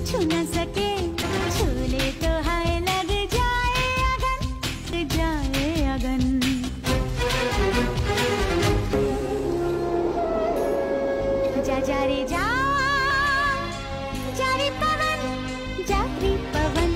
छू न सके छू ले तो हाय लग जाए अगन जा जा रे जा रे पवन जा रे पवन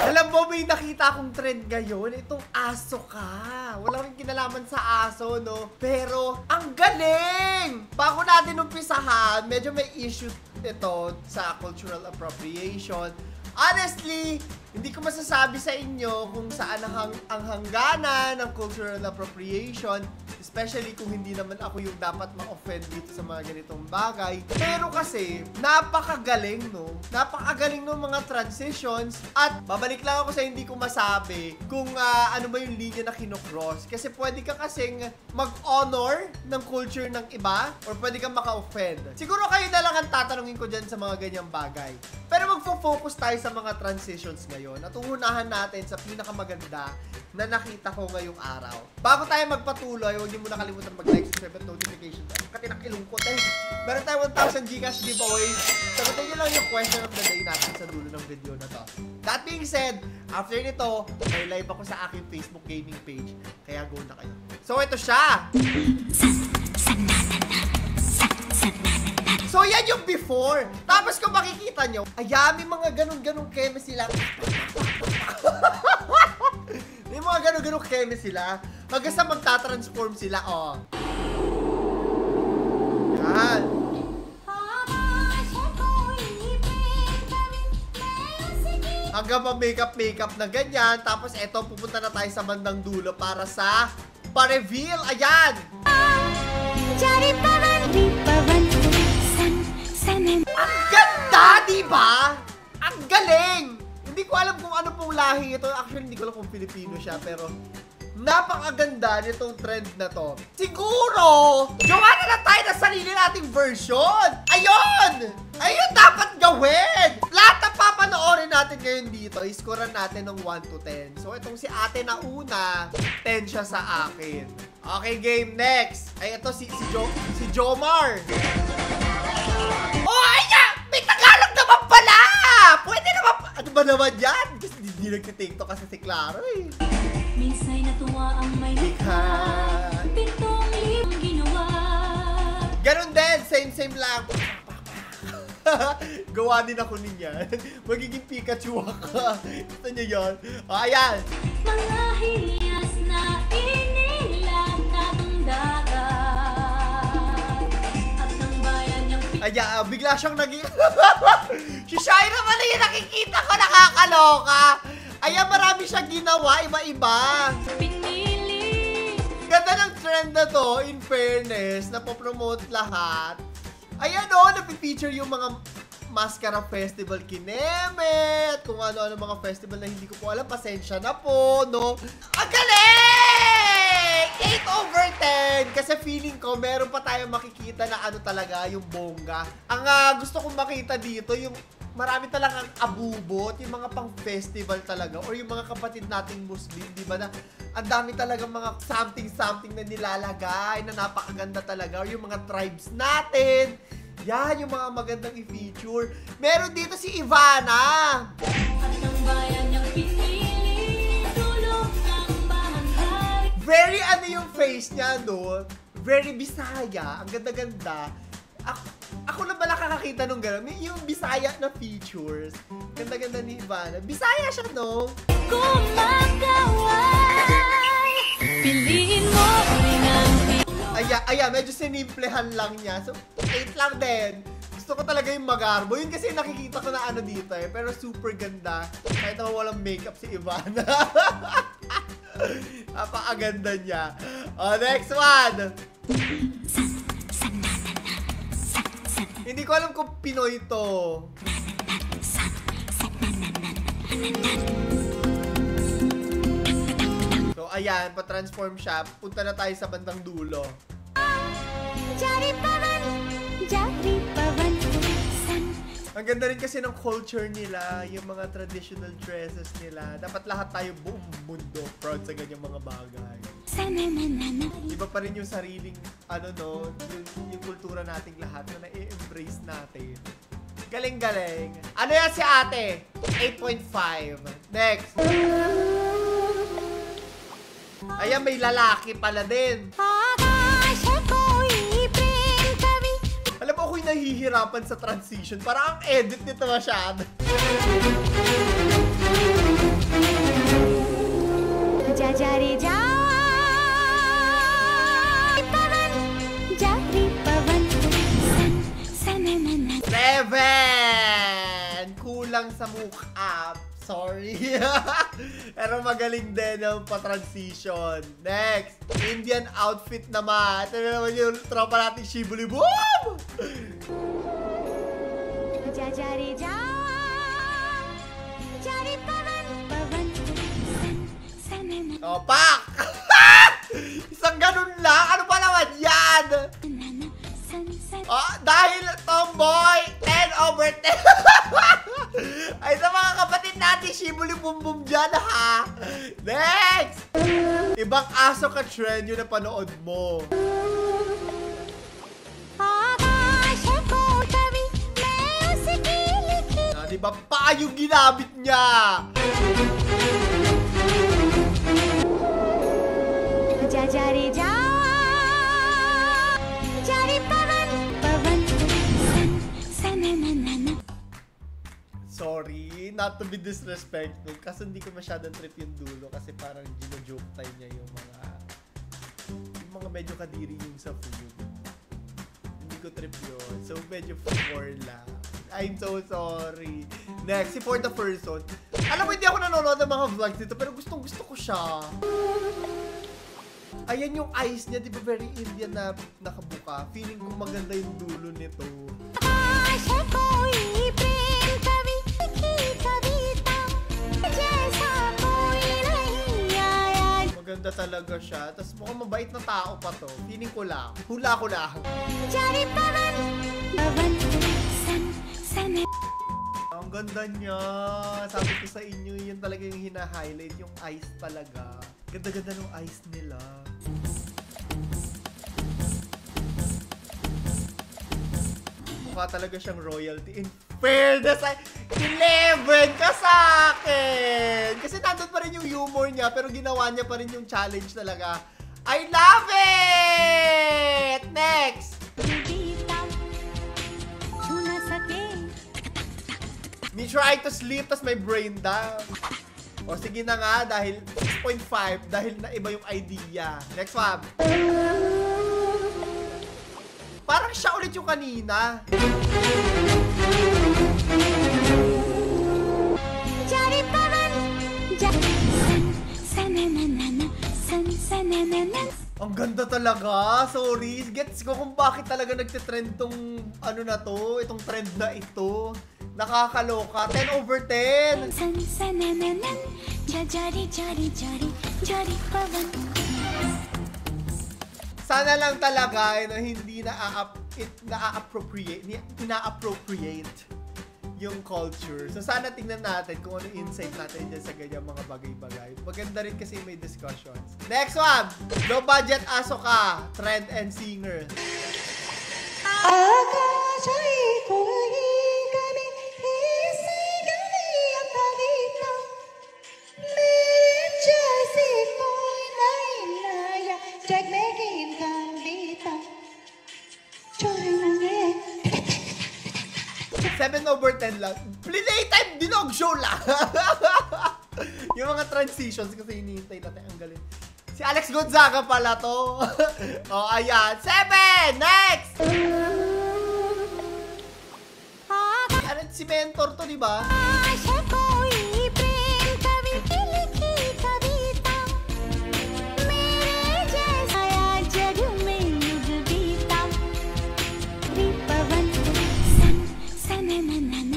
Alam mo, may nakita akong trend ngayon. Itong aso ka. Wala rin kinalaman sa aso, no? Pero, ang galing! Bago natin umpisahan, medyo may issue ito sa cultural appropriation. Honestly, hindi ko masasabi sa inyo kung saan ang hangganan ng cultural appropriation, especially kung hindi naman ako yung dapat ma-offend dito sa mga ganitong bagay. Pero kasi, napakagaling, no? Napakagaling ng mga transitions. At babalik lang ako sa hindi ko masabi kung ano ba yung linya na kinocross. Kasi pwede ka kasing mag-honor ng culture ng iba or pwede kang maka-offend. Siguro kayo na lang ang tatanungin ko dyan sa mga ganyang bagay. Pero magfo-focus tayo sa mga transitions ngayon at uunahan natin sa pinakamaganda na nakita ko ngayong araw. Bago tayo magpatuloy, huwag niyo muna kalimutan mag-like, subscribe at notification. Katinang ilungkot eh. Meron tayo 1,000 Gcash giveaway. Sagutin niyo lang yung question of the day natin sa dulo ng video na to. That being said, after nito, may live ako sa aking Facebook gaming page. Kaya go na kayo. So, ito siya! So, yan yung before. Tapos kung makikita nyo, ayan, may mga ganun-ganun keme sila. May mga ganun-ganun keme sila. Hanggang sa magta-transform sila, oh. Yan. Hanggang pa-makeup na ganyan. Tapos eto, pupunta na tayo sa bandang dulo para sa pa-reveal. Ayan! Ang ganda, diba? Ang galing! Hindi ko alam kung ano pong lahi ito. Actually, hindi ko alam kung Filipino siya, pero napakaganda nitong trend na to. Siguro, gawa na lang tayo na sarili nating version! Ayun! Ayun dapat gawin! Lahat na papanoorin natin ngayon dito, iscorean natin ng 1 to 10. So, itong si ate na una, 10 siya sa akin. Okay, game next. Ay, ito si Jomar. Oh, ayan! May Tagalog naman pala! Pwede naman... Ano ba naman yan? Kasi hindi nagtitiktok kasi si Claro eh. Minsay natuwa ang may likha, pitong libong ginawa. Ganun din, same lang. Gawa din ako niyan. Magiging Pikachu ako. Gusto niyo yun? O, ayan. Mga hiyas na inilat at ang dagat at ang bayan niyang Ayan, bigla siyang naging... Si Shaira pala yung nakikita ko, nakakaloka. Ayan, marami siyang ginawa, iba-iba. pinili. Ganda ng trend na to, in fairness, na po-promote lahat. Ayan o, napipicture yung mga Mascara Festival Kinemet, kung ano-ano mga festival na hindi ko po alam, pasensya na po, no? Ang galing! 8/10! Kasi feeling ko, meron pa tayong makikita na ano talaga, yung bongga. Ang gusto kong makita dito, yung marami talagang abubot, yung mga pang-festival talaga, or yung mga kapatid nating Muslim, di ba na ang dami talagang mga something-something na nilalagay, na napakaganda talaga, or yung mga tribes natin. Yan, yung mga magandang i-feature. Meron dito si Ivana. At ang bayan niyang pinili, tulog ng bahay. Very ano yung face niya, no? Very Bisaya. Ang ganda-ganda. Ako na ba nakakakita nung gano'n? Yung Bisaya na features. Ganda-ganda ni Ivana. Bisaya siya, no? Kumagaway, piliin mo rin ang Ayan, medyo sinimplehan lang niya. So, 8 lang din. Gusto ko talaga yung magarbo. Yun kasi nakikita ko na ano dito eh. Pero super ganda. Kahit naman walang makeup si Ivana. Napakaganda niya. Oh, next one! Hindi ko alam kung Pinoy to. So, ayan, pa-transform siya. Punta na tayo sa bandang dulo. Jari Pavan, Ang ganda rin kasi ng culture nila, yung mga traditional dresses nila. Dapat lahat tayo buong mundo proud sa ganyang mga bagay. Iba pa rin yung sariling, yung kultura nating lahat na na-embrace natin. Galing-galing. Ano yan si ate? 8.5. Next. Ayan, may lalaki pala din. Alam mo, ako'y nahihirapan sa transition. Parang ang edit nito masyado. Seven! Kulang sa mukha. Sorry. Pero magaling din ang pa-transition. Next. Indian outfit naman. Ito naman yung tropa natin Shibuli Boom! Oh, pak! Isang ganun lang? Ano pa naman yan? Oh, dahil tomboy, 10/10. Ay, sa mga kapatid natin, Shibuli Boom Boom dyan, ha? Next! Ibang aso ka trend yung napanood mo. Diba pa yung ginamit niya? Sorry, not to be disrespectful kasi hindi ko masyadong trip yung dulo kasi parang gino-joke time niya yung mga medyo kadiri yung sa food. Hindi ko trip yun. So medyo for lang. I'm so sorry. Next, si For the Person. Alam mo, hindi ako nanonood ng mga vlogs dito pero gustong-gusto ko siya. Ayan yung eyes niya, di ba very Indian na nakabuka. Feeling ko maganda yung dulo nito. Maganda talaga siya. Tapos mukhang mabait na tao pa to. Feeling ko lang. Hula ko lang. Ang ganda niya. Sabi ko sa inyo, yun talaga yung hina-highlight. Yung eyes talaga. Ganda-ganda ng eyes nila. Mukha talaga siyang royalty. In fairness, 11 ka sa akin! Kasi nandun pa rin yung humor niya, pero ginawa niya pa rin yung challenge talaga. I love it! Next! Me try to sleep, tas may brain down. O sige na nga, dahil 6.5, dahil na iba yung idea. Next one. Parang siya ulit yung kanina. Ang ganda talaga. Sorry. Gets ko kung bakit talaga nagtitrend tong itong trend na ito. Nakakaloka. 10/10. Sana lang talaga hindi ina-appropriate yung culture. So sana tingnan natin kung ano insight natin dyan sa ganyan mga bagay-bagay. Maganda rin kasi may discussions. Next one! Low budget aso ka. Trend and singer. Seven over 10 lang. Playtime dinog show lang. Yung mga transitions kasi hinihintay natin. Ang galing. Si Alex Gonzaga pala to. Oh, ayan. 7! Next! Si Mentor to, di ba?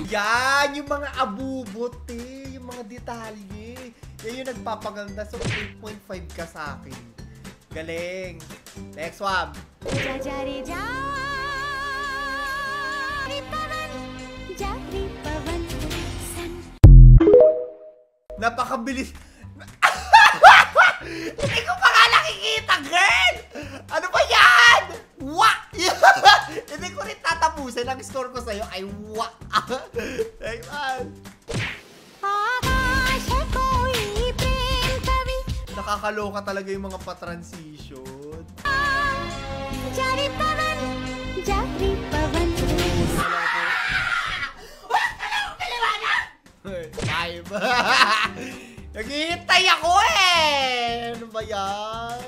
Yan, yung mga abubote, yung mga detalye. Yan yung nagpapaganda. So, 8.5 ka sa akin. Galing. Next one. Napakabilis. Hindi ko pa nga nakikita, girl! Ano ba yan? Wah! Hindi ko rin tatapusin. Ang score ko sa'yo ay wah! Teka. Nakakaloka talaga yung mga pa-transition. Five. Naghihintay ako eh! Ano ba yan?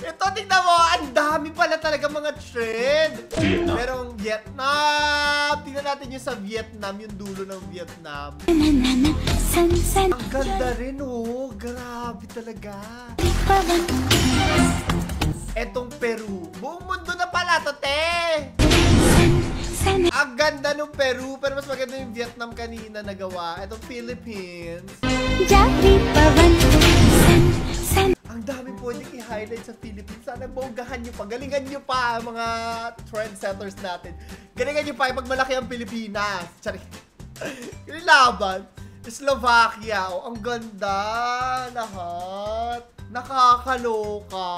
Ito, tingnan mo, ang dami pala talaga mga trend. Merong Vietnam. Tingnan natin yung sa Vietnam, yung dulo ng Vietnam. Ang ganda rin oh. Grabe talaga. Etong Peru. Buong mundo na pala to, te. Ang ganda ng Peru, pero mas maganda yung Vietnam kanina nagawa. Etong Philippines. Ang dami pwedeng i-highlight sa Philippines. Sana bonggahan nyo pa. Galingan nyo pa mga trendsetters natin. Galingan nyo pa yung malaki ang Pilipinas. Sorry. Yung laban. Slovakia. Oh, ang ganda. Lahat. Nakakaloka.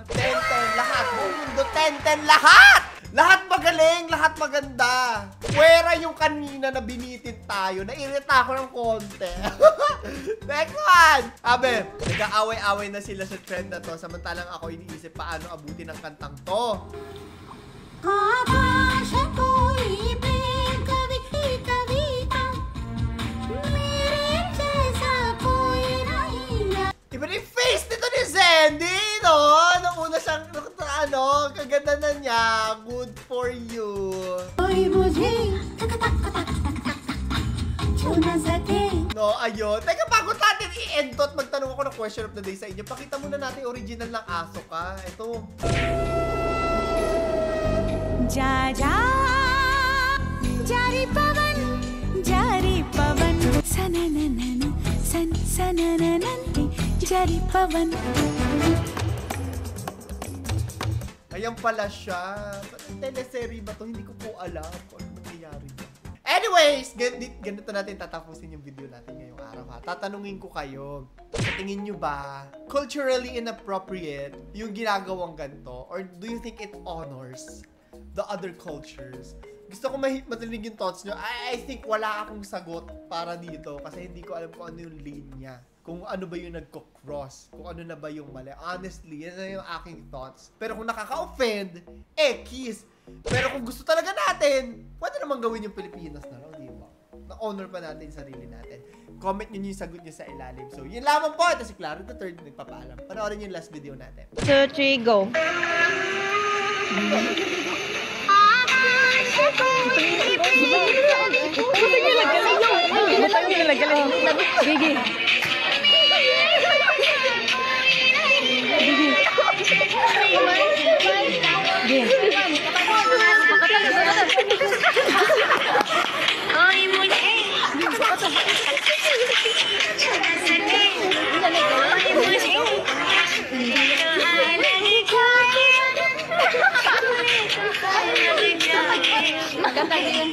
10-10 lahat. Buong mundo 10-10 lahat. Lahat magaling, lahat maganda. Pwera yung kanina na binitin tayo. Nairita ako ng konti. Next one! Abe, nag-aaway-aaway na sila sa trend na to. Samantalang ako iniisip paano abutin ang kantang to. Iba na yung face nito ni Zendy, no? Nung una siyang, kaganda na niya. Good for you. No, ayun. Teka, bago natin i-end to at magtanong ako ng question of the day sa inyo, pakita muna natin original ng aso ka. Ito. Jaja, Jari Pavan, Jari Pavan, Sananana, Sananananti, Jari Pavan. Ayan pala siya. Teleserye ba to? Hindi ko po alam kung ano nangyayari. Anyways, ganito natin tatapusin yung video natin ngayong araw ha. Tatanungin ko kayo, sa tingin nyo ba culturally inappropriate yung ginagawang ganito? Or do you think it honors the other cultures? Gusto ko matinig yung thoughts nyo. I think wala akong sagot para dito kasi hindi ko alam kung ano yung lane niya. Kung ano ba yung nagko-cross. Kung ano na ba yung mali. Honestly, yan na yung aking thoughts. Pero kung nakaka-offend, kiss. Pero kung gusto talaga natin, pwede naman gawin yung Pilipinas na lang, di ba? Na-honor pa natin yung sarili natin. Comment nyo yung sagot nyo sa ilalim. So, yun lamang po. Ito si Claro the Third, nagpapaalam. Panoorin yung last video natin. 2, 3, go. Gigi. Maganda yun.